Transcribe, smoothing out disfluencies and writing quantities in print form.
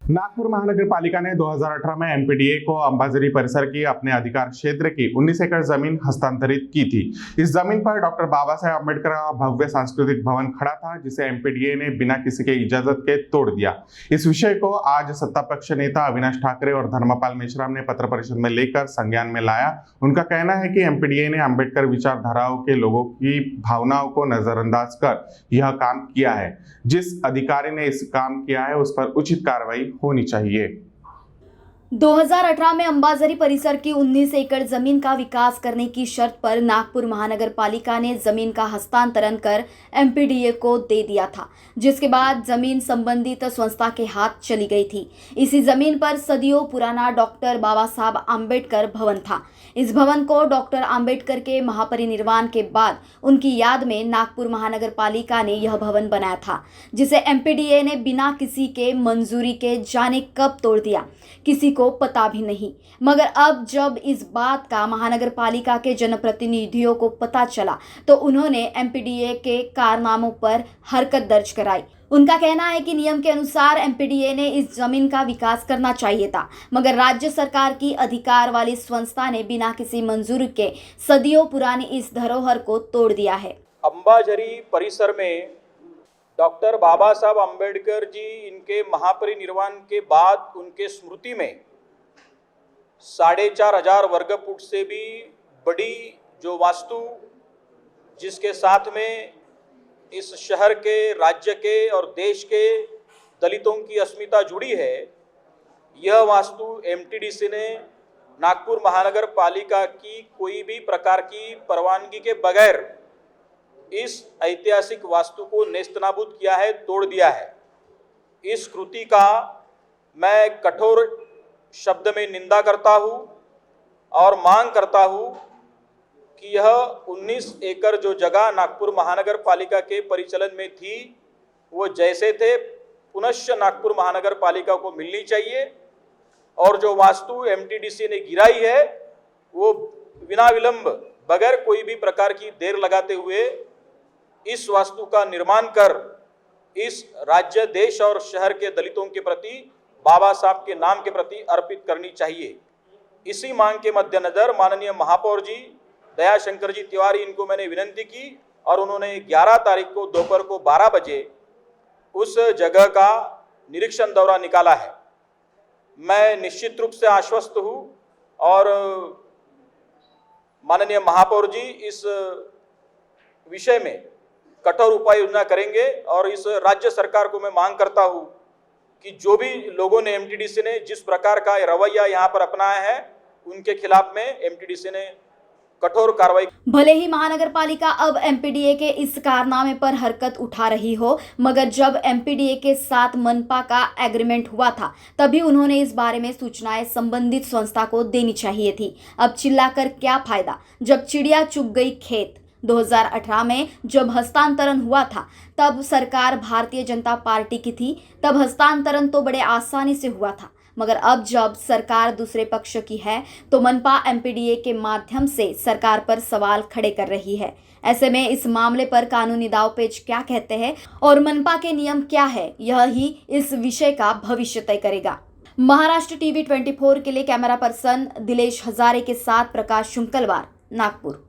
नागपुर महानगर पालिका ने 2018 में एमपीडीए को अंबाझरी परिसर की अपने अधिकार क्षेत्र की 19 एकड़ जमीन हस्तांतरित की थी। इस जमीन पर डॉक्टर बाबा साहेब अम्बेडकर का भव्य सांस्कृतिक भवन खड़ा था, जिसे एमपीडीए ने बिना किसी के इजाजत के तोड़ दिया। इस विषय को आज सत्ता पक्ष नेता अविनाश ठाकरे और धर्मपाल मेश्राम ने पत्र परिषद में लेकर संज्ञान में लाया। उनका कहना है कि एमपीडीए ने अम्बेडकर विचारधाराओं के लोगों की भावनाओं को नजरअंदाज कर यह काम किया है। जिस अधिकारी ने इस काम किया है उस पर उचित कार्रवाई होनी चाहिए। 2018 में अंबाझरी परिसर की 19 एकड़ जमीन का विकास करने की शर्त पर नागपुर महानगर पालिका ने जमीन का हस्तांतरण कर एमपीडीए को दे दिया था, जिसके बाद जमीन संबंधित संस्था के हाथ चली गई थी। इसी जमीन पर सदियों पुराना डॉक्टर बाबा साहब आम्बेडकर भवन था। इस भवन को डॉक्टर आम्बेडकर के महापरिनिर्वाण के बाद उनकी याद में नागपुर महानगर पालिका ने यह भवन बनाया था, जिसे एमपीडीए ने बिना किसी के मंजूरी के जाने कब तोड़ दिया, किसी को पता भी नहीं। मगर अब जब इस बात का महानगर पालिका के जनप्रतिनिधियों को पता चला तो उन्होंने एमपीडीए के कारनामों पर हरकत दर्ज कराई। उनका कहना है कि नियम के अनुसार एमपीडीए ने इस जमीन का विकास करना चाहिए था, मगर राज्य सरकार की अधिकार वाली संस्था ने बिना किसी मंजूरी के सदियों पुरानी इस धरोहर को तोड़ दिया है। अंबाझरी परिसर में डॉक्टर बाबा साहब अम्बेडकर जी इनके महापरिनिर्वाण के बाद उनके स्मृति में 4,500 वर्ग फुट से भी बड़ी जो वास्तु, जिसके साथ में इस शहर के, राज्य के और देश के दलितों की अस्मिता जुड़ी है, यह वास्तु एमटीडीसी ने नागपुर महानगर पालिका की कोई भी प्रकार की परवानगी के बगैर इस ऐतिहासिक वास्तु को नेस्तनाबूद किया है, तोड़ दिया है। इस कृति का मैं कठोर शब्द में निंदा करता हूँ और मांग करता हूँ कि यह 19 एकड़ जो जगह नागपुर महानगर पालिका के परिचालन में थी, वो जैसे थे पुनश्च नागपुर महानगर पालिका को मिलनी चाहिए, और जो वास्तु एमटीडीसी ने गिराई है वो बिना विलंब, बगैर कोई भी प्रकार की देर लगाते हुए इस वास्तु का निर्माण कर इस राज्य, देश और शहर के दलितों के प्रति, बाबा साहब के नाम के प्रति अर्पित करनी चाहिए। इसी मांग के मद्देनजर माननीय महापौर जी दयाशंकर जी तिवारी, इनको मैंने विनंती की और उन्होंने 11 तारीख को दोपहर को 12 बजे उस जगह का निरीक्षण दौरा निकाला है। मैं निश्चित रूप से आश्वस्त हूँ और माननीय महापौर जी इस विषय में कठोर उपाय योजना करेंगे, और इस राज्य सरकार को मैं मांग करता हूँ कि जो भी लोगों ने, एमटीडीसी ने जिस प्रकार का रवैया यहाँ पर अपनाया है, उनके खिलाफ में एमटीडीसी ने कठोर कार्रवाई। भले ही महानगर पालिका अब एमपीडीए के इस कारनामे पर हरकत उठा रही हो, मगर जब एमपीडीए के साथ मनपा का एग्रीमेंट हुआ था तभी उन्होंने इस बारे में सूचनाएं संबंधित संस्था को देनी चाहिए थी। अब चिल्लाकर क्या फायदा, जब चिड़िया चुग गई खेत। 2018 में जब हस्तांतरण हुआ था तब सरकार भारतीय जनता पार्टी की थी, तब हस्तांतरण तो बड़े आसानी से हुआ था, मगर अब जब सरकार दूसरे पक्ष की है तो मनपा एमपीडीए के माध्यम से सरकार पर सवाल खड़े कर रही है। ऐसे में इस मामले पर कानूनी दावपेच क्या कहते हैं और मनपा के नियम क्या है, यह ही इस विषय का भविष्य तय करेगा। महाराष्ट्र टीवी 24 के लिए कैमरा पर्सन दिलेश हजारे के साथ प्रकाश शुंकलवार, नागपुर।